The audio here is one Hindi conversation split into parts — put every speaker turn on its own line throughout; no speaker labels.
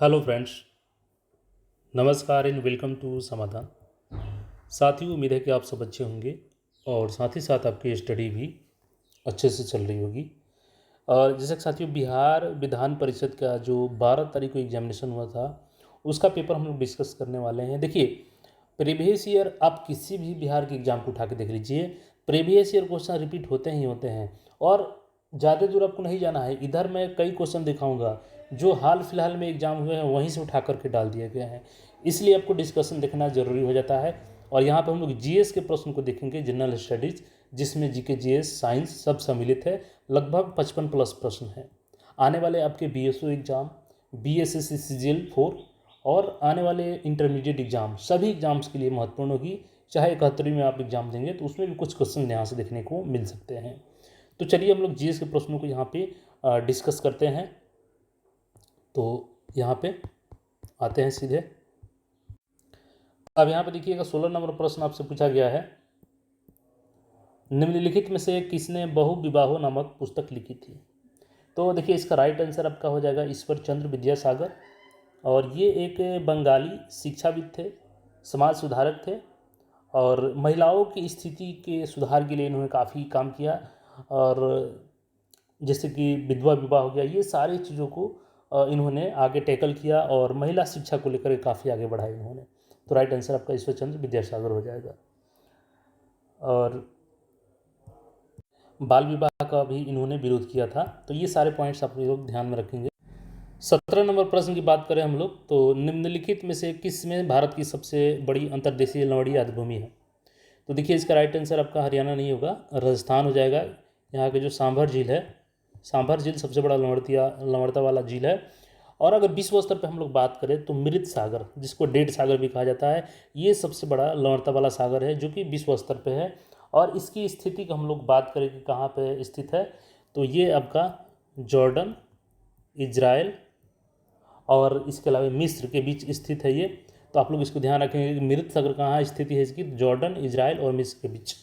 हेलो फ्रेंड्स, नमस्कार एंड वेलकम टू समाधान। साथियों, उम्मीद है कि आप सब अच्छे होंगे और साथ ही साथ आपकी स्टडी भी अच्छे से चल रही होगी। और जैसे कि साथियों, बिहार विधान परिषद का जो 12 तारीख को एग्जामिनेशन हुआ था, उसका पेपर हम लोग डिस्कस करने वाले हैं। देखिए, प्रीवियस ईयर आप किसी भी बिहार के एग्ज़ाम को उठा के देख लीजिए, प्रीवियस ईयर क्वेश्चन रिपीट होते ही होते हैं। और ज़्यादा दूर आपको नहीं जाना है, इधर मैं कई क्वेश्चन दिखाऊंगा जो हाल फिलहाल में एग्ज़ाम हुए हैं वहीं से उठा करके डाल दिए गए हैं। इसलिए आपको डिस्कशन देखना ज़रूरी हो जाता है। और यहाँ पर हम लोग जीएस के प्रश्न को देखेंगे, जनरल स्टडीज़, जिसमें जीके, जीएस, साइंस सब सम्मिलित है। लगभग 55 प्लस प्रश्न हैं। आने वाले आपके बीएसओ एग्ज़ाम, बीएसएससी सीजीएल 4 और आने वाले इंटरमीडिएट एग्ज़ाम, सभी एग्ज़ाम्स के लिए महत्वपूर्ण होगी। चाहे 71वीं में आप एग्ज़ाम देंगे तो उसमें भी कुछ क्वेश्चन यहाँ से देखने को मिल सकते हैं। तो चलिए हम लोग जीएस के प्रश्नों को यहाँ पे डिस्कस करते हैं। तो यहाँ पे आते हैं सीधे। अब यहाँ पे देखिएगा, 16 नंबर प्रश्न आपसे पूछा गया है, निम्नलिखित में से किसने बहु विवाहो नामक पुस्तक लिखी थी। तो देखिए, इसका राइट आंसर आपका हो जाएगा ईश्वर चंद्र विद्यासागर। और ये एक बंगाली शिक्षाविद थे, समाज सुधारक थे और महिलाओं की स्थिति के सुधार के लिए इन्होंने काफ़ी काम किया। और जैसे कि विधवा विवाह हो गया, ये सारी चीज़ों को इन्होंने आगे टैकल किया और महिला शिक्षा को लेकर काफ़ी आगे बढ़ाया इन्होंने। तो राइट आंसर आपका ईश्वर चंद्र विद्यासागर हो जाएगा। और बाल विवाह का भी इन्होंने विरोध किया था। तो ये सारे पॉइंट्स आप लोग ध्यान में रखेंगे। 17 नंबर प्रश्न की बात करें हम लोग, तो निम्नलिखित में से किस में भारत की सबसे बड़ी अंतर्देशीय लवणीय आर्द्रभूमि है। तो देखिए, इसका राइट आंसर आपका हरियाणा नहीं होगा, राजस्थान हो जाएगा। यहाँ के जो सांभर झील है, सांभर झील सबसे बड़ा लवणता वाला झील है। और अगर विश्व स्तर पर हम लोग बात करें तो मृत सागर, जिसको डेड सागर भी कहा जाता है, ये सबसे बड़ा लवणता वाला सागर है जो कि विश्व स्तर पे है। और इसकी स्थिति की हम लोग बात करें कि कहाँ पे स्थित है, तो ये आपका जॉर्डन, इजराइल और इसके अलावा मिस्र के बीच स्थित है ये। तो आप लोग इसको ध्यान रखेंगे कि मृत सागर कहाँ स्थिति है इसकी, जॉर्डन, इजराइल और मिस्र के बीच।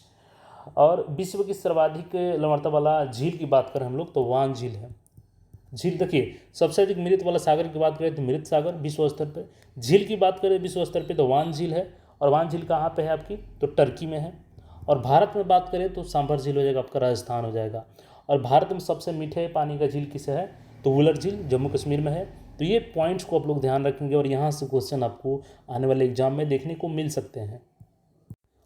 और विश्व की सर्वाधिक लवणता वाला झील की बात करें हम लोग तो वान झील है। झील देखिए, सबसे अधिक मृत वाला सागर की बात करें तो मृत सागर विश्व स्तर पे, झील की बात करें विश्व स्तर पे तो वान झील है। और वान झील कहाँ पे है आपकी, तो टर्की में है। और भारत में बात करें तो सांभर झील हो जाएगा आपका, राजस्थान हो जाएगा। और भारत में सबसे मीठे पानी का झील किसे है, तो वुलर झील जम्मू कश्मीर में है। तो ये पॉइंट्स को आप लोग ध्यान रखेंगे और यहाँ से क्वेश्चन आपको आने वाले एग्जाम में देखने को मिल सकते हैं।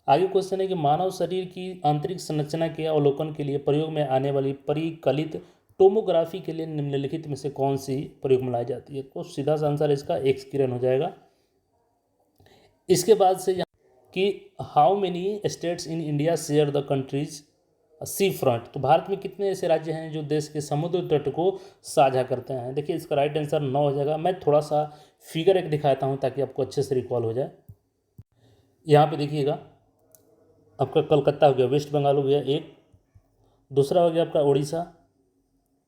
आगे क्वेश्चन है कि मानव शरीर की आंतरिक संरचना के अवलोकन के लिए प्रयोग में आने वाली परिकलित टोमोग्राफी के लिए निम्नलिखित में से कौन सी प्रयोग में लाई जाती है। तो सीधा सा आंसर इसका एक्स किरण हो जाएगा। इसके बाद से यहाँ कि how many states in India share the countries sea front. तो भारत में कितने ऐसे राज्य हैं जो देश के समुद्र तट को साझा करते हैं। देखिए, इसका राइट आंसर 9 हो जाएगा। मैं थोड़ा सा फिगर एक दिखाता हूँ ताकि आपको अच्छे से रिकॉल हो जाए। यहाँ पे देखिएगा, आपका कलकत्ता हो गया, वेस्ट बंगाल हो गया एक, दूसरा हो गया आपका उड़ीसा,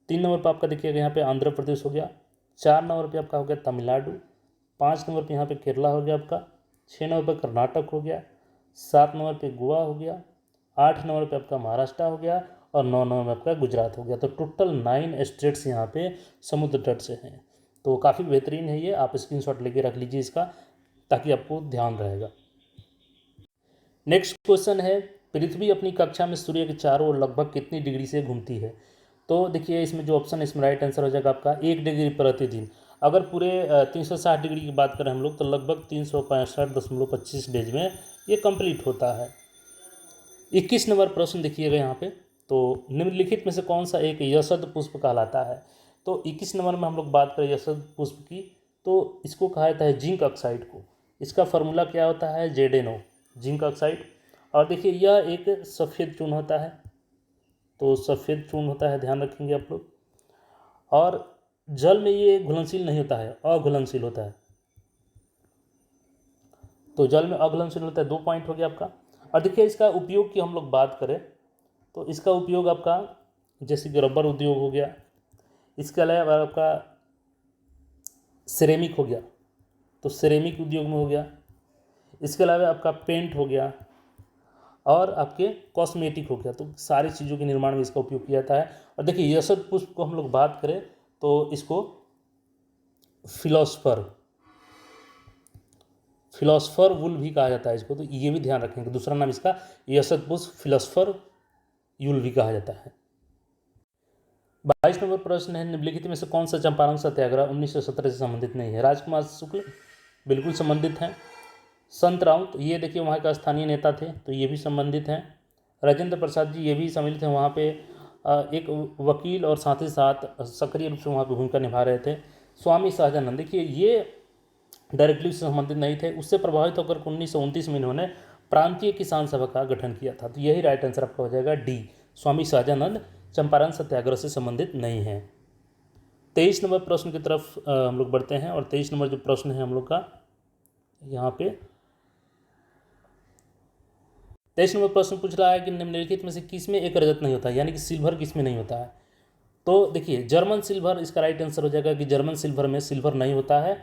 3 नंबर पर आपका देखिएगा यहाँ पे आंध्र प्रदेश हो गया, 4 नंबर पे आपका हो गया तमिलनाडु, 5 नंबर पे यहाँ पे केरला हो गया आपका, 6 नंबर पे कर्नाटक हो गया, 7 नंबर पे गोवा हो गया, 8 नंबर पे आपका महाराष्ट्र हो गया और 9 नंबर पे आपका गुजरात हो गया। तो टोटल 9 स्टेट्स यहाँ पे समुद्र तट से हैं। तो काफ़ी बेहतरीन है ये, आप स्क्रीनशॉट लेके रख लीजिए इसका ताकि आपको ध्यान रहेगा। नेक्स्ट क्वेश्चन है, पृथ्वी अपनी कक्षा में सूर्य के चारों ओर लगभग कितनी डिग्री से घूमती है। तो देखिए, इसमें जो ऑप्शन है इसमें राइट आंसर हो जाएगा आपका 1 डिग्री प्रतिदिन। अगर पूरे 360 डिग्री की बात करें हम लोग तो लगभग 365.25 डेज में ये कंप्लीट होता है। 21 नंबर प्रश्न देखिएगा यहाँ पे, तो निम्नलिखित में से कौन सा एक यशद पुष्प कहलाता है। तो 21 नंबर में हम लोग बात करें यशद पुष्प की, तो इसको कहा जाता है जिंक ऑक्साइड को। इसका फार्मूला क्या होता है, ZnO, जिंक ऑक्साइड। और देखिए, यह एक सफ़ेद चूर्ण होता है, तो सफ़ेद चूर्ण होता है, ध्यान रखेंगे आप लोग। और जल में ये घुलनशील नहीं होता है, अघुलनशील होता है। तो जल में अघुलनशील होता है, 2 पॉइंट हो गया आपका। और देखिए, इसका उपयोग की हम लोग बात करें तो इसका उपयोग आपका जैसे कि रबर उद्योग हो गया, इसके अलावा आपका सिरेमिक हो गया, तो सिरेमिक उद्योग में हो गया, इसके अलावा आपका पेंट हो गया और आपके कॉस्मेटिक हो गया। तो सारी चीज़ों के निर्माण में इसका उपयोग किया जाता है। और देखिए, यशद पुष्प को हम लोग बात करें तो इसको फिलोसफर, फिलोसफर वुल भी कहा जाता है इसको, तो ये भी ध्यान रखेंगे। दूसरा नाम इसका यशतपुष्प फिलोसफर यूल भी कहा जाता है। 22 नंबर प्रश्न है, निम्नलिखित में से कौन सा चंपारण सत्याग्रह 1917 से संबंधित नहीं है? राजकुमार शुक्ल बिल्कुल संबंधित हैं। संत राउत, ये देखिए वहाँ के स्थानीय नेता थे, तो ये भी संबंधित हैं। राजेंद्र प्रसाद जी, ये भी सम्मिलित हैं वहाँ पे, एक वकील और साथ ही साथ सक्रिय रूप से वहाँ पे भूमिका निभा रहे थे। स्वामी सहजानंद, देखिए ये डायरेक्टली से संबंधित नहीं थे, उससे प्रभावित होकर 1929 में इन्होंने प्रांतीय किसान सभा का गठन किया था। तो यही राइट आंसर आपका हो जाएगा डी, स्वामी सहजानंद चंपारण सत्याग्रह से संबंधित नहीं है। 23 नंबर प्रश्न की तरफ हम लोग बढ़ते हैं, और 23 नंबर जो प्रश्न है हम लोग का यहाँ पे 23 नंबर प्रश्न पूछ रहा है कि निम्नलिखित में से किस में एक रजत नहीं होता है, यानी कि सिल्वर किस में नहीं होता है? तो देखिए जर्मन सिल्वर इसका राइट आंसर हो जाएगा कि जर्मन सिल्वर में सिल्वर नहीं होता है।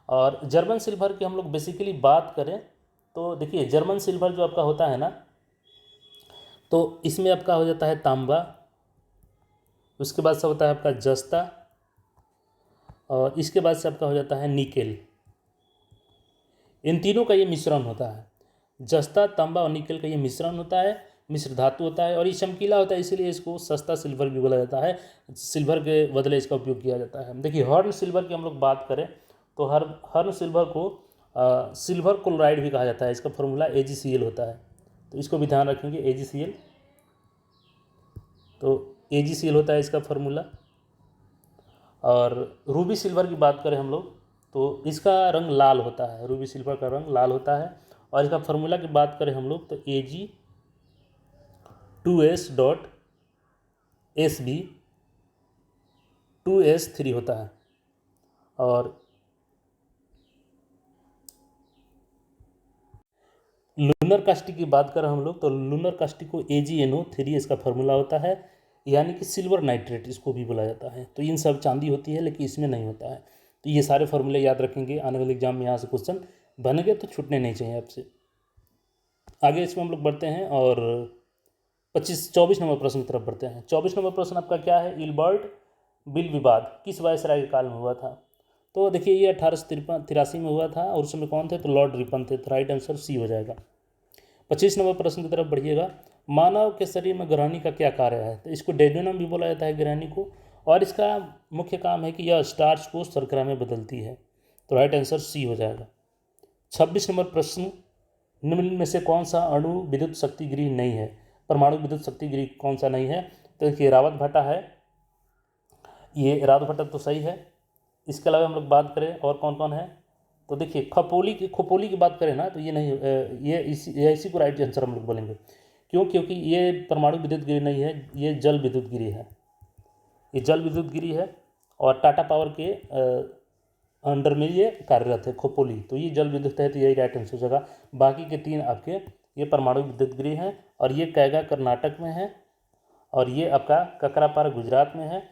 और जर्मन सिल्वर की हम लोग बेसिकली बात करें तो देखिए जर्मन सिल्वर जो आपका होता है ना, तो इसमें आपका हो जाता है तांबा, उसके बाद से होता है आपका जस्ता, और इसके बाद से आपका हो जाता है निकेल। इन तीनों का ये मिश्रण होता है, जस्ता, तांबा और निकेल का ये मिश्रण होता है, मिश्र धातु होता है, और ये चमकीला होता है, इसीलिए इसको सस्ता सिल्वर भी बोला जाता है। सिल्वर के बदले इसका उपयोग किया जाता है। देखिए हर्न सिल्वर की हम लोग बात करें तो हर्न सिल्वर को सिल्वर क्लोराइड भी कहा जाता है। इसका फॉर्मूला AgCl होता है, तो इसको भी ध्यान रखेंगे, AgCl। तो AgCl होता है इसका फॉर्मूला। और रूबी सिल्वर की बात करें हम लोग तो इसका रंग लाल होता है, रूबी सिल्वर का रंग लाल होता है। और इसका फॉर्मूला की बात करें हम लोग तो Ag2S.Sb2s3 होता है। और लूनर कास्टिक की बात करें हम लोग तो लूनर कास्टिक को AgNO3 इसका फॉर्मूला होता है, यानी कि सिल्वर नाइट्रेट इसको भी बोला जाता है। तो इन सब चांदी होती है लेकिन इसमें नहीं होता है। तो ये सारे फॉर्मूले याद रखेंगे, आने वाले एग्जाम में यहाँ से क्वेश्चन बनेंगे तो छूटने नहीं चाहिए आपसे। आगे इसमें हम लोग बढ़ते हैं और 24 नंबर प्रश्न की तरफ बढ़ते हैं। 24 नंबर प्रश्न आपका क्या है, इल्बर्ट बिल विवाद किस वायसराय के काल में हुआ था? तो देखिए ये 1883 में हुआ था, और उस समय कौन थे? तो लॉर्ड रिपन थे। तो राइट आंसर सी हो जाएगा। 25 नंबर प्रश्न की तरफ बढ़िएगा, मानव के शरीर में ग्रहणी का क्या कार्य है? तो इसको डेड्यूनम भी बोला जाता है ग्रहणी को, और इसका मुख्य काम है कि यह स्टार्च को शर्करा में बदलती है। तो राइट आंसर सी हो जाएगा। 26 नंबर प्रश्न, निम्न में से कौन सा अणु विद्युत शक्ति गृह नहीं है? परमाणु विद्युत शक्ति गृह कौन सा नहीं है? तो देखिए रावत भाटा है, ये रावत भाटा तो सही है। इसके अलावा हम लोग बात करें और कौन कौन है, तो देखिए खोपोली की बात करें ना तो ये नहीं, ये इसी को राइट आंसर हम लोग बोलेंगे। क्यों? क्योंकि ये परमाणु विद्युत गृह नहीं है, ये जल विद्युत गृह है, ये जल विद्युत गृह है, और टाटा पावर के अंडर में ये कार्यरत है खोपोली। तो ये जल विद्युत है, तो यही राइट आंसर हो जाएगा। बाकी के 3 आपके ये परमाणु विद्युत गृह हैं, और ये कैगा कर्नाटक में है, और ये आपका ककरापार गुजरात में है,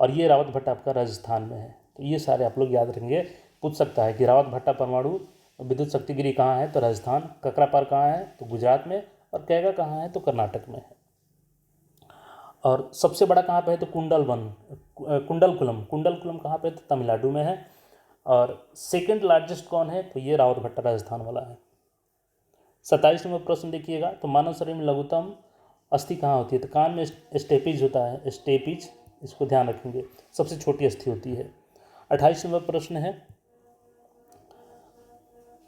और ये रावत भट्टा आपका राजस्थान में है। तो ये सारे आप लोग याद रखेंगे। पूछ सकता है कि रावत भट्टा परमाणु विद्युत शक्ति गृह कहाँ है? तो राजस्थान। ककरापार कहाँ है? तो गुजरात में। और कैगा कहाँ है? तो कर्नाटक में है। और सबसे बड़ा कहाँ पे है? तो कुंडलकुलम कहाँ पे है? तो तमिलनाडु में है। और सेकंड लार्जेस्ट कौन है? तो ये रावत भट्टा राजस्थान वाला है। 27 नंबर प्रश्न देखिएगा, तो मानव शरीर में लघुतम अस्थि कहाँ होती है? तो कान में स्टेपिज होता है, स्टेपिज, इसको ध्यान रखेंगे, सबसे छोटी अस्थि होती है। 28 नंबर प्रश्न है,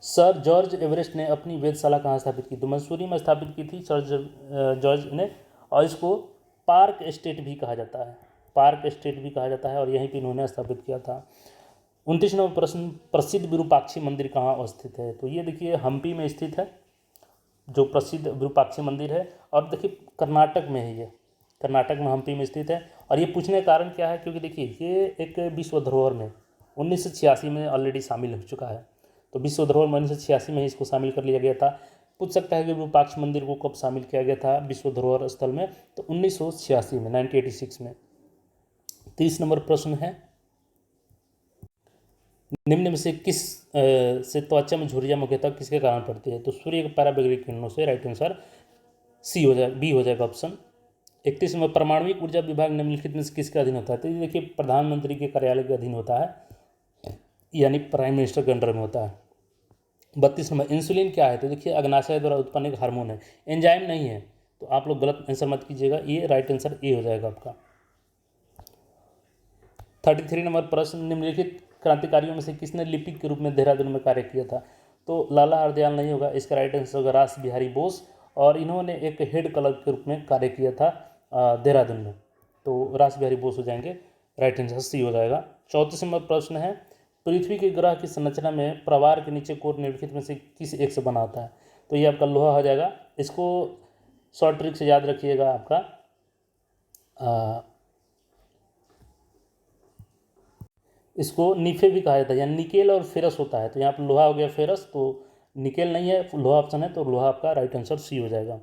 सर जॉर्ज एवरेस्ट ने अपनी वेधशाला कहाँ स्थापित की? तो मसूरी में स्थापित की थी सर जॉर्ज ने, और इसको पार्क एस्टेट भी कहा जाता है, पार्क एस्टेट भी कहा जाता है, और यहीं पर इन्होंने स्थापित किया था। 29 नंबर प्रश्न, प्रसिद्ध विरूपाक्षी मंदिर कहाँ स्थित है? तो ये देखिए हम्पी में स्थित है जो प्रसिद्ध विरूपाक्षी मंदिर है, और देखिए कर्नाटक में है, ये कर्नाटक में हम्पी में स्थित है। और ये पूछने का कारण क्या है? क्योंकि देखिए ये एक विश्व धरोहर में 1986 में ऑलरेडी शामिल हो चुका है। तो विश्व धरोहर में 1986 में ही इसको शामिल कर लिया गया था। पूछ सकता है कि विरूपाक्ष मंदिर को कब शामिल किया गया था विश्व धरोहर स्थल में? तो 1986 में, 1986 में। 30 नंबर प्रश्न है, निम्न में से किस से त्वचा में झुर्रियाँ मुख्यतः किसके कारण पड़ती है? तो सूर्य के पराबैंगनी किरणों से। राइट आंसर सी हो जाएगा, बी हो जाएगा ऑप्शन। 31 में परमाणविक ऊर्जा विभाग निम्नलिखित में से किसके अधीन होता है? तो ये देखिए प्रधानमंत्री के कार्यालय के अधीन होता है। यानी प्राइम मिनिस्टर के अंडर में होता है। 32 नंबर, इंसुलिन क्या है? तो देखिए अग्नाशय द्वारा उत्पन्न एक हार्मोन है, एंजाइम नहीं है। तो आप लोग गलत आंसर मत कीजिएगा, ये राइट आंसर ए हो जाएगा आपका। 33 नंबर प्रश्न, निम्नलिखित क्रांतिकारियों में से किसने लिपिक के रूप में देहरादून में कार्य किया था? तो लाला हरदयाल नहीं होगा, इसका राइट आंसर होगा रास बिहारी बोस, और इन्होंने एक हेड क्लर्क के रूप में कार्य किया था देहरादून में। तो रास बिहारी बोस हो जाएंगे, राइट आंसर सी हो जाएगा। 34 नंबर प्रश्न है, पृथ्वी के ग्रह की संरचना में प्रवार के नीचे कोर निम्नलिखित में से किस एक से बना होता है? तो ये आपका लोहा हो जाएगा। इसको शॉर्ट ट्रिक से याद रखिएगा आपका, इसको निफे भी कहा जाता है, यानी निकेल और फेरस होता है। तो यहाँ पर लोहा हो गया, फेरस, तो निकेल नहीं है, लोहा ऑप्शन है, तो लोहा आपका राइट आंसर सी हो जाएगा।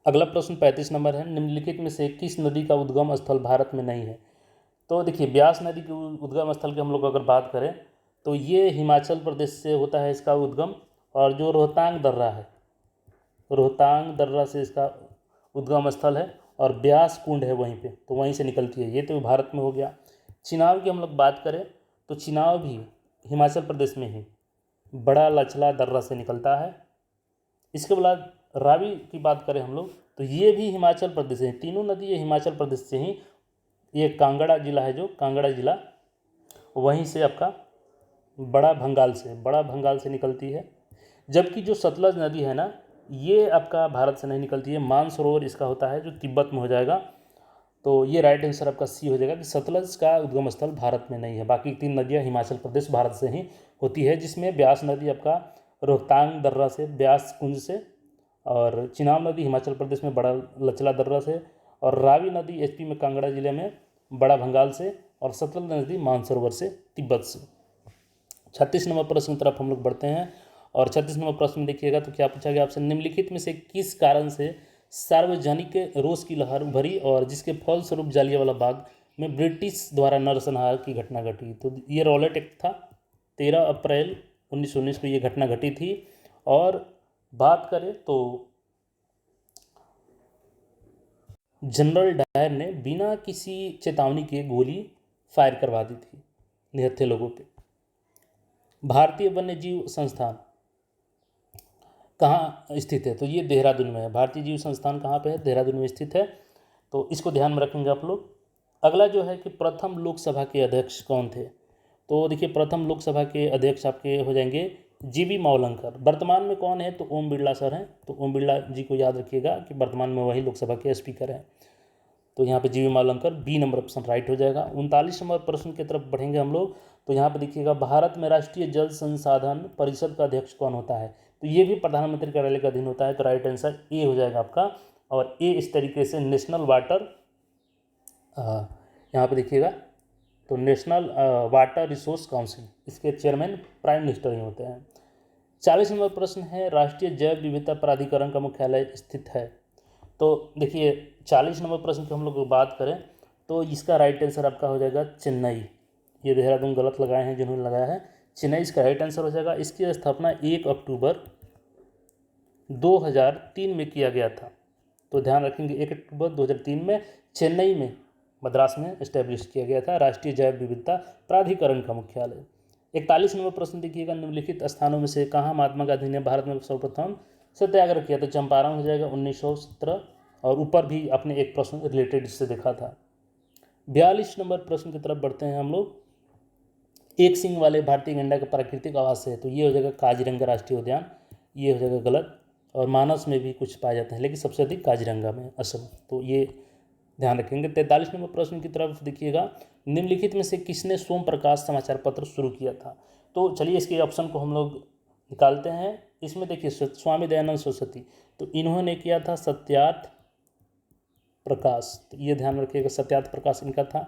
अगला प्रश्न 35 नंबर है, निम्नलिखित में से किस नदी का उद्गम स्थल भारत में नहीं है? तो देखिए ब्यास नदी के उद्गम स्थल की हम लोग अगर बात करें तो ये हिमाचल प्रदेश से होता है इसका उद्गम, और जो रोहतांग दर्रा है, रोहतांग दर्रा से इसका उद्गम स्थल है, और ब्यास कुंड है वहीं पे, तो वहीं से निकलती है। ये तो भारत में हो गया। चिनाब की हम लोग बात करें तो चिनाब भी हिमाचल प्रदेश में ही बड़ा लचला दर्रा से निकलता है। इसके बाद रावी की बात करें हम लोग तो ये भी हिमाचल प्रदेश से, तीनों नदी ये हिमाचल प्रदेश से ही, ये कांगड़ा जिला है, जो कांगड़ा जिला वहीं से आपका बड़ा भंगाल से निकलती है। जबकि जो सतलज नदी है ना, ये आपका भारत से नहीं निकलती है, मानसरोवर इसका होता है जो तिब्बत में हो जाएगा। तो ये राइट आंसर आपका सी हो जाएगा कि सतलज का उद्गम स्थल भारत में नहीं है, बाकी 3 नदियाँ हिमाचल प्रदेश भारत से ही होती है, जिसमें ब्यास नदी आपका रोहतांग दर्रा से, ब्यास कुंज से, और चिनाब नदी हिमाचल प्रदेश में बड़ा लचला दर्रा से, और रावी नदी एचपी में कांगड़ा जिले में बड़ा भंगाल से, और सतलज नदी मानसरोवर से, तिब्बत से। 36 नंबर प्रश्न की तरफ हम लोग बढ़ते हैं, और 36 नंबर प्रश्न देखिएगा तो क्या पूछा गया आपसे, निम्नलिखित में से किस कारण से सार्वजनिक रोष की लहर उभरी और जिसके फलस्वरूप जालियांवाला बाग में ब्रिटिश द्वारा नरसंहार की घटना घटी? तो ये रॉलेट एक्ट था, 13 अप्रैल 1919 को ये घटना घटी थी। और बात करें तो जनरल डायर ने बिना किसी चेतावनी के गोली फायर करवा दी थी निहत्थे लोगों पे। भारतीय वन्यजीव संस्थान कहाँ स्थित है? तो ये देहरादून में है। भारतीय जीव संस्थान कहाँ पे है? देहरादून में स्थित है, तो इसको ध्यान में रखेंगे आप लोग। अगला जो है कि प्रथम लोकसभा के अध्यक्ष कौन थे? तो देखिए प्रथम लोकसभा के अध्यक्ष आपके हो जाएंगे जीवी मावलंकर। वर्तमान में कौन है? तो ओम बिरला सर हैं। तो ओम बिरला जी को याद रखिएगा कि वर्तमान में वही लोकसभा के स्पीकर हैं। तो यहाँ पे G V Mavalankar, B number option right हो जाएगा। 39 नंबर प्रश्न की तरफ बढ़ेंगे हम लोग, तो यहाँ पे देखिएगा भारत में राष्ट्रीय जल संसाधन परिषद का अध्यक्ष कौन होता है? तो ये भी प्रधानमंत्री कार्यालय का अधीन होता है, तो राइट आंसर ए हो जाएगा आपका। और ए इस तरीके से नेशनल वाटर, यहाँ पे देखिएगा तो नेशनल वाटर रिसोर्स काउंसिल, इसके चेयरमैन प्राइम मिनिस्टर ही होते हैं। 40 नंबर प्रश्न है, राष्ट्रीय जैव विविधता प्राधिकरण का मुख्यालय स्थित है? तो देखिए 40 नंबर प्रश्न की हम लोग बात करें तो इसका राइट आंसर आपका हो जाएगा चेन्नई। ये देहरादून गलत लगाए हैं जिन्होंने लगाया है, चेन्नई इसका राइट आंसर हो जाएगा। इसकी स्थापना 1 अक्टूबर 2003 में किया गया था। तो ध्यान रखेंगे 1 अक्टूबर 2003 में चेन्नई में, मद्रास में इस्टेब्लिश किया गया था राष्ट्रीय जैव विविधता प्राधिकरण का मुख्यालय। 41 नंबर प्रश्न देखिएगा, निम्नलिखित स्थानों में से कहाँ महात्मा गांधी ने भारत में सर्वप्रथम सत्याग्रह किया? तो चंपारण हो जाएगा 1917, और ऊपर भी आपने एक प्रश्न रिलेटेड इससे देखा था। 42 नंबर प्रश्न की तरफ बढ़ते हैं हम लोग, एक सींग वाले भारतीय गैंडा का प्राकृतिक आवास है? तो ये हो जाएगा काजीरंगा राष्ट्रीय उद्यान, ये हो जाएगा गलत। और मानस में भी कुछ पाए जाते हैं, लेकिन सबसे अधिक काजीरंगा में असम, तो ये ध्यान रखेंगे। 43 नंबर प्रश्न की तरफ देखिएगा, निम्नलिखित में से किसने सोम प्रकाश समाचार पत्र शुरू किया था? तो चलिए इसके ऑप्शन को हम लोग निकालते हैं। इसमें देखिए स्वामी दयानंद सरस्वती, तो इन्होंने किया था सत्यार्थ प्रकाश, तो ये ध्यान रखिएगा सत्यार्थ प्रकाश इनका था।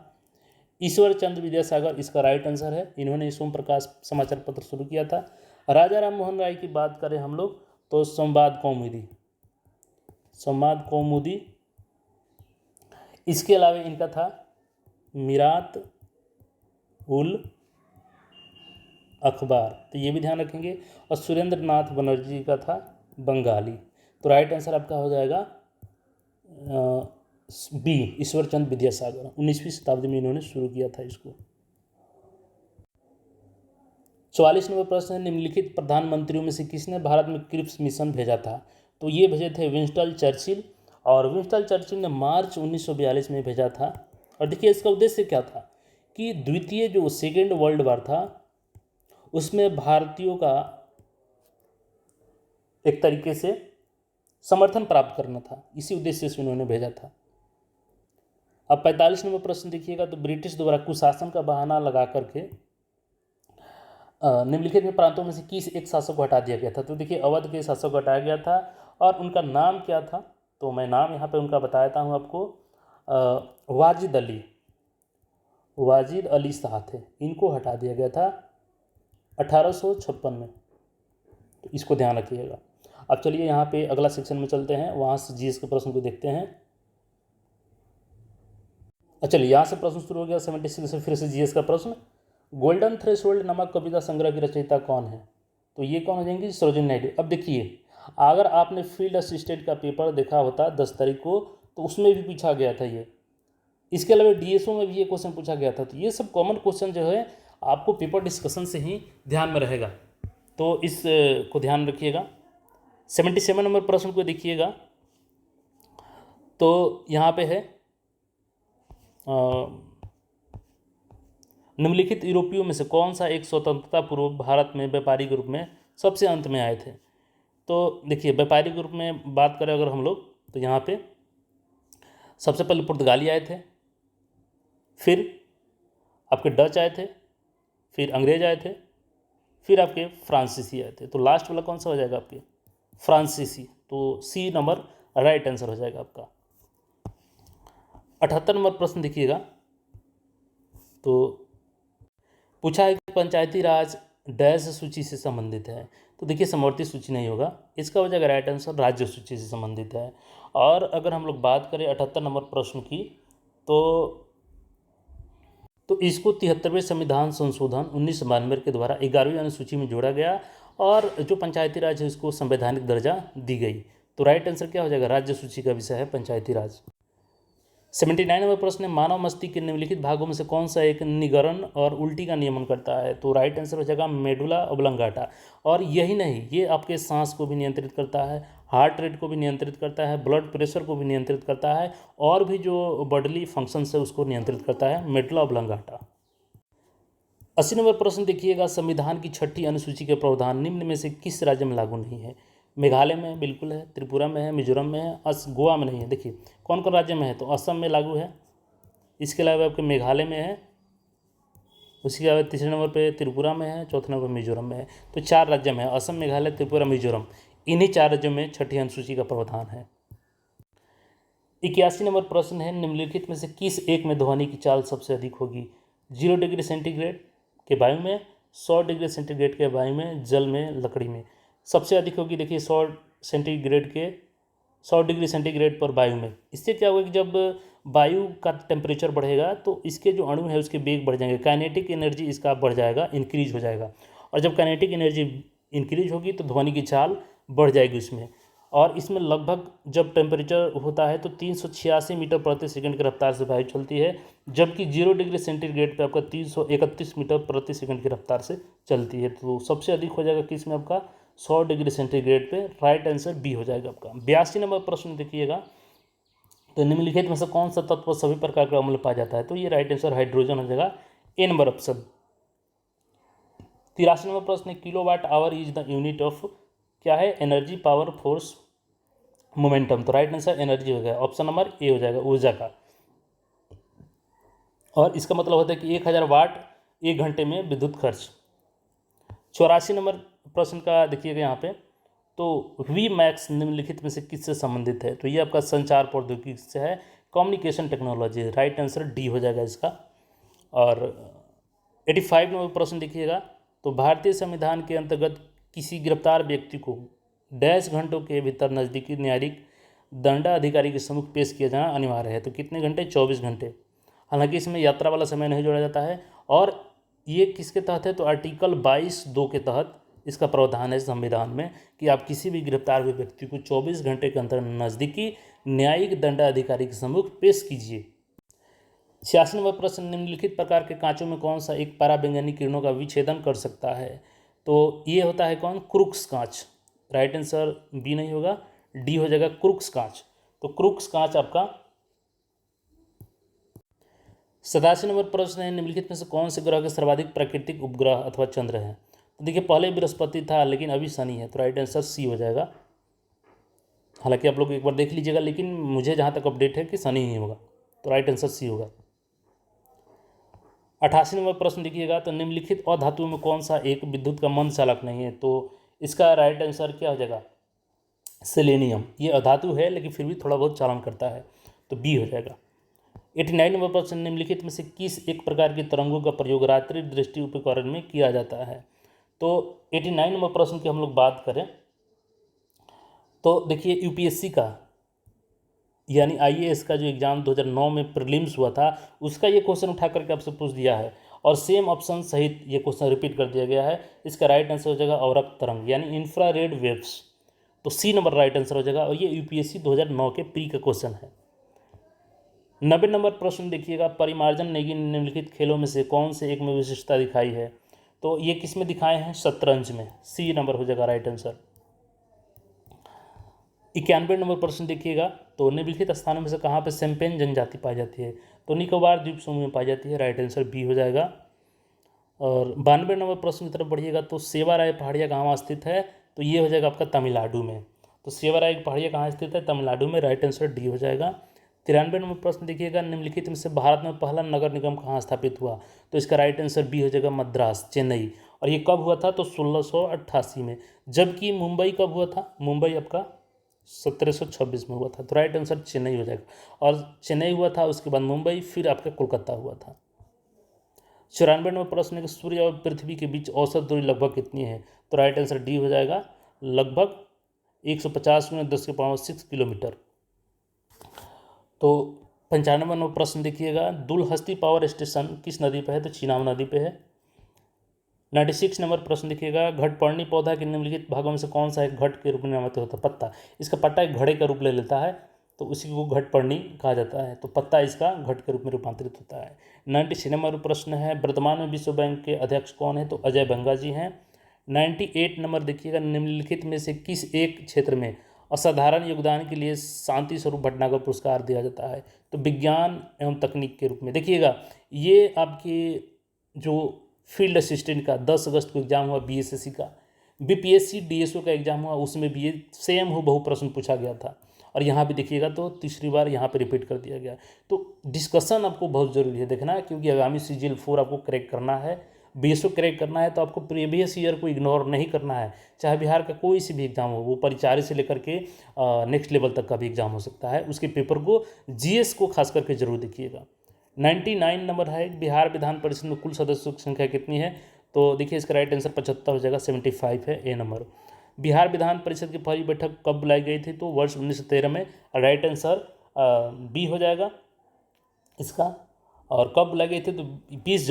ईश्वर चंद्र विद्यासागर इसका राइट आंसर है, इन्होंने सोम प्रकाश समाचार पत्र शुरू किया था। राजा राम मोहन राय की बात करें हम लोग तो संवाद कौमुदी, इसके अलावा इनका था मिरात उल अखबार, तो ये भी ध्यान रखेंगे। और सुरेंद्र नाथ बनर्जी का था बंगाली। तो राइट आंसर आपका हो जाएगा बी ईश्वरचंद विद्यासागर, 19वीं शताब्दी में इन्होंने शुरू किया था इसको। 44 नंबर प्रश्न है, निम्नलिखित प्रधानमंत्रियों में से किसने भारत में क्रिप्स मिशन भेजा था? तो ये भेजे थे विंस्टन चर्चिल, और विंस्टन चर्चिल ने मार्च 1942 में भेजा था। और देखिए इसका उद्देश्य क्या था कि द्वितीय जो सेकेंड वर्ल्ड वार था उसमें भारतीयों का एक तरीके से समर्थन प्राप्त करना था, इसी उद्देश्य से उन्होंने भेजा था। अब 45 नंबर प्रश्न देखिएगा, तो ब्रिटिश द्वारा कुशासन का बहाना लगा करके निम्नलिखित में प्रांतों में से किस एक शासक को हटा दिया गया था? तो देखिए अवध के शासक को हटाया गया था, और उनका नाम क्या था? तो मैं नाम यहाँ पे उनका बता देता हूँ आपको। वाजिद अली शाह थे, इनको हटा दिया गया था 1856 में, तो इसको ध्यान रखिएगा। अब चलिए यहाँ पे अगला सेक्शन में चलते हैं, वहाँ से जीएस के प्रश्न को देखते हैं। चलिए यहाँ से प्रश्न शुरू हो गया 76 से, फिर से जीएस का प्रश्न। गोल्डन थ्रेशोल्ड नामक कविता संग्रह की रचयिता कौन है? तो ये कौन हो जाएंगे? सरोजिनी नायडू। अब देखिए अगर आपने फील्ड असिस्टेंट का पेपर देखा होता 10 तारीख को, तो उसमें भी पूछा गया था ये। इसके अलावा डीएसओ में भी ये क्वेश्चन पूछा गया था। तो ये सब कॉमन क्वेश्चन जो है आपको पेपर डिस्कशन से ही ध्यान में रहेगा, तो इस को ध्यान रखिएगा। 77 नंबर प्रश्न को देखिएगा, तो यहाँ पे है निम्नलिखित यूरोपियों में से कौन सा एक स्वतंत्रता पूर्व भारत में व्यापारी के रूप में सबसे अंत में आए थे? तो देखिए व्यापारी के रूप में बात करें अगर हम लोग, तो यहाँ पे सबसे पहले पुर्तगाली आए थे, फिर आपके डच आए थे, फिर अंग्रेज आए थे, फिर आपके फ्रांसीसी आए थे। तो लास्ट वाला कौन सा हो जाएगा? आपके फ्रांसीसी। तो सी नंबर राइट आंसर हो जाएगा आपका। 78 नंबर प्रश्न देखिएगा, तो पूछा है कि पंचायती राज डैश सूची से संबंधित है? तो देखिए समवर्ती सूची नहीं होगा, इसका हो जाएगा राइट आंसर राज्य सूची से संबंधित है। और अगर हम लोग बात करें 78 नंबर प्रश्न की, तो इसको 73वें संविधान संशोधन 1992 के द्वारा 11वीं अनुसूची में जोड़ा गया, और जो पंचायती राज है उसको संवैधानिक दर्जा दी गई। तो राइट आंसर क्या हो जाएगा? राज्य सूची का विषय है पंचायती राज। 79 नंबर प्रश्न है, मानव मस्तिष्क के निम्नलिखित भागों में से कौन सा एक निगरण और उल्टी का नियमन करता है? तो राइट आंसर हो जाएगा मेडुला ओब्लंगाटा। और यही नहीं, ये आपके सांस को भी नियंत्रित करता है, हार्ट रेट को भी नियंत्रित करता है, ब्लड प्रेशर को भी नियंत्रित करता है, और भी जो बॉडीली फंक्शंस है उसको नियंत्रित करता है मेडुला ओब्लंगाटा। 80 नंबर प्रश्न देखिएगा, संविधान की 6ठी अनुसूची के प्रावधान निम्न में से किस राज्य में लागू नहीं है? मेघालय में बिल्कुल है, त्रिपुरा में है, मिजोरम में है, गोवा में नहीं है। देखिए कौन कौन राज्य में है? तो असम में लागू है, इसके अलावा आपके मेघालय में है, उसके अलावा तीसरे नंबर पे त्रिपुरा में है, चौथे नंबर मिजोरम में है। तो 4 राज्य में है, असम, मेघालय, त्रिपुरा, मिजोरम। इन्हीं 4 राज्यों में 6ठी अनुसूची का प्रावधान है। 81 नंबर प्रश्न है, निम्नलिखित में से किस एक में ध्वनि की चाल सबसे अधिक होगी? 0 डिग्री सेंटीग्रेड के वायु में, 100 डिग्री सेंटीग्रेड के वायु में, जल में, लकड़ी में। सबसे अधिक होगी देखिए 100 डिग्री सेंटीग्रेड पर वायु में। इससे क्या होगा कि जब वायु का टेम्परेचर बढ़ेगा तो इसके जो अणु है उसके वेग बढ़ जाएंगे, काइनेटिक एनर्जी इसका बढ़ जाएगा, इंक्रीज हो जाएगा। और जब काइनेटिक एनर्जी इंक्रीज होगी तो ध्वनि की चाल बढ़ जाएगी उसमें। और इसमें लगभग जब टेम्परेचर होता है तो 386 मीटर प्रति सेकंड की रफ्तार से वायु चलती है, जबकि 0 डिग्री सेंटीग्रेड पे आपका 331 मीटर प्रति सेकंड की रफ्तार से चलती है। तो सबसे अधिक हो जाएगा किस में? आपका 100 डिग्री सेंटीग्रेड पे। राइट आंसर बी हो जाएगा आपका। 82 नंबर प्रश्न देखिएगा, तो निम्नलिखित में से कौन सा तत्व सभी प्रकार का अम्ल पाया जाता है? तो ये राइट आंसर हाइड्रोजन हो जाएगा, ए नंबर ऑप्शन। 83 नंबर प्रश्न, kilowatt hour is the unit of क्या है? Energy, power, force, momentum. तो राइट आंसर एनर्जी हो गया, ऑप्शन नंबर ए हो जाएगा, ऊर्जा का। और इसका मतलब होता है कि 1000 वाट 1 घंटे में विद्युत खर्च। 84 नंबर प्रश्न का देखिएगा यहाँ पे, तो वी मैक्स निम्नलिखित में से किससे संबंधित है? तो ये आपका संचार प्रौद्योगिकी से है, communication technology. Right answer D हो जाएगा इसका। और 85 नंबर प्रश्न देखिएगा, तो भारतीय संविधान के अंतर्गत किसी गिरफ्तार व्यक्ति को डैश घंटों के भीतर नज़दीकी न्यायिक दंडाधिकारी के सम्मुख पेश किया जाना अनिवार्य है। तो कितने घंटे? 24 घंटे। हालांकि इसमें यात्रा वाला समय नहीं जोड़ा जाता है। और ये किसके तहत है? तो आर्टिकल 22(2) के तहत इसका प्रावधान है संविधान में कि आप किसी भी गिरफ्तार हुए व्यक्ति को 24 घंटे के अंदर नज़दीकी न्यायिक दंडाधिकारी के सम्मुख पेश कीजिए। 86 नंबर प्रश्न, निम्नलिखित प्रकार के कांचों में कौन सा एक पराबैंगनी किरणों का विच्छेदन कर सकता है? तो ये होता है कौन? क्रूक्स कांच। राइट आंसर बी नहीं होगा, डी हो जाएगा क्रूक्स कांच। तो क्रूक्स कांच आपका। 87 नंबर प्रश्न है, निम्नलिखित में से कौन से ग्रह के सर्वाधिक प्राकृतिक उपग्रह अथवा चंद्र हैं? तो देखिए पहले बृहस्पति था लेकिन अभी शनि है, तो राइट आंसर सी हो जाएगा। हालांकि आप लोग एक बार देख लीजिएगा, लेकिन मुझे जहाँ तक अपडेट है कि शनि ही होगा, तो राइट आंसर सी होगा। 88 नंबर प्रश्न देखिएगा, तो निम्नलिखित अधातुओं में कौन सा एक विद्युत का मंद चालक नहीं है? तो इसका राइट आंसर क्या हो जाएगा? सेलेनियम। ये अधातु है लेकिन फिर भी थोड़ा बहुत चालन करता है, तो बी हो जाएगा। 89 नंबर प्रश्न, निम्नलिखित में से किस एक प्रकार की तरंगों का प्रयोग रात्रि दृष्टि उपकरण में किया जाता है? तो 89 नंबर प्रश्न की हम लोग बात करें तो देखिए यूपीएससी का यानी आईएएस का जो एग्ज़ाम 2009 में प्रीलिम्स हुआ था, उसका ये क्वेश्चन उठा करके आपसे पूछ दिया है और सेम ऑप्शन सहित ये क्वेश्चन रिपीट कर दिया गया है। इसका राइट आंसर हो जाएगा अवरक्त तरंग यानी इंफ्रारेड वेव्स, तो सी नंबर राइट आंसर हो जाएगा। और ये यूपीएससी 2009 के प्री का क्वेश्चन है। 90 नंबर प्रश्न देखिएगा, परिमार्जन नेगी निम्नलिखित खेलों में से कौन से एक में विशिष्टता दिखाई है? तो ये किस में दिखाए हैं? शतरंज में, सी नंबर हो जाएगा राइट आंसर। 91 नंबर प्रश्न देखिएगा, तो निम्नलिखित स्थानों में से कहाँ पे शैम्पेन जनजाति पाई जाती है? तो निकोबार द्वीप समूह में पाई जाती है, राइट आंसर बी हो जाएगा। और 92 नंबर प्रश्न की तरफ बढ़िएगा, तो सेवाराय पहाड़िया कहाँ स्थित है? तो ये हो जाएगा आपका तमिलनाडु में। तो सेवाराय पहाड़िया कहाँ स्थित है? तमिलनाडु में, राइट आंसर डी हो जाएगा। 93 नंबर प्रश्न देखिएगा, निम्नलिखित में से भारत में पहला नगर निगम कहाँ स्थापित हुआ? तो इसका राइट आंसर बी हो जाएगा मद्रास, चेन्नई। और ये कब हुआ था? तो 1688 में। जबकि मुंबई कब हुआ था? मुंबई आपका 1726 में हुआ था, तो राइट आंसर चेन्नई हो जाएगा। और चेन्नई हुआ था, उसके बाद मुंबई, फिर आपका कोलकाता हुआ था। 94 नंबर प्रश्न है कि सूर्य और पृथ्वी के बीच औसत दूरी लगभग कितनी है? तो राइट आंसर डी हो जाएगा, लगभग 150 × 10⁻6 किलोमीटर। तो 95 नंबर प्रश्न देखिएगा, दुलहस्ती पावर स्टेशन किस नदी पे है? तो चीनाब नदी पे है। 96 नंबर प्रश्न देखिएगा, घटपर्णी पौधा के निम्नलिखित भागों में से कौन सा एक घट के रूप में नामित होता है? पत्ता। इसका पत्ता एक घड़े का रूप ले लेता है, तो उसी को घटपर्णी कहा जाता है। तो पत्ता इसका घट के रूप में रूपांतरित होता है। 96 नंबर प्रश्न है, वर्तमान में विश्व बैंक के अध्यक्ष कौन है? तो अजय बंगा जी हैं। 98 नंबर देखिएगा, निम्नलिखित में से किस एक क्षेत्र में असाधारण योगदान के लिए शांति स्वरूप भटनागर पुरस्कार दिया जाता है? तो विज्ञान एवं तकनीक के रूप में। देखिएगा ये आपकी जो फील्ड असिस्टेंट का 10 अगस्त को एग्जाम हुआ बीएसएससी का, बीपीएससी डीएसओ का एग्जाम हुआ, उसमें भी ये सेम बहु प्रश्न पूछा गया था। और यहाँ भी देखिएगा तो तीसरी बार यहाँ पे रिपीट कर दिया गया। तो डिस्कशन आपको बहुत ज़रूरी है देखना, क्योंकि आगामी सीजीएल 4 आपको क्रैक करना है, बीएसओ क्रैक करना है, तो आपको प्रीवियस ईयर को इग्नोर नहीं करना है। चाहे बिहार का कोई सी भी एग्जाम हो, वो परिचारी से लेकर के नेक्स्ट लेवल तक का भी एग्जाम हो सकता है, उसके पेपर को जीएस को खास करके जरूर देखिएगा। 99 नंबर है, बिहार विधान परिषद में कुल सदस्यों की संख्या कितनी है? तो देखिए इसका राइट आंसर 75 हो जाएगा, 75 है ए नंबर। बिहार विधान परिषद की पहली बैठक कब बुलाई गई थी? तो वर्ष 1913 में, राइट आंसर बी हो जाएगा इसका। और कब बुलाई गई थी? तो 20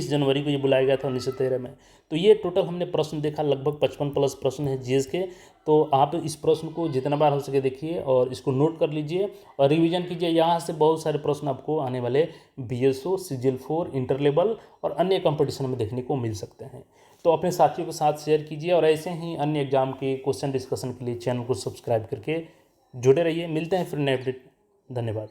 जनवरी को ये बुलाया गया था 1913 में। तो ये टोटल हमने प्रश्न देखा, लगभग 55+ प्रश्न है जीएस के। तो आप इस प्रश्न को जितना बार हो सके देखिए और इसको नोट कर लीजिए और रिवीजन कीजिए। यहाँ से बहुत सारे प्रश्न आपको आने वाले बीएसओ, सीजीएल 4, इंटर लेवल और अन्य कंपटीशन में देखने को मिल सकते हैं। तो अपने साथियों के साथ शेयर कीजिए और ऐसे ही अन्य एग्जाम के क्वेश्चन डिस्कशन के लिए चैनल को सब्सक्राइब करके जुड़े रहिए। मिलते हैं फिर नए अपडेट। धन्यवाद।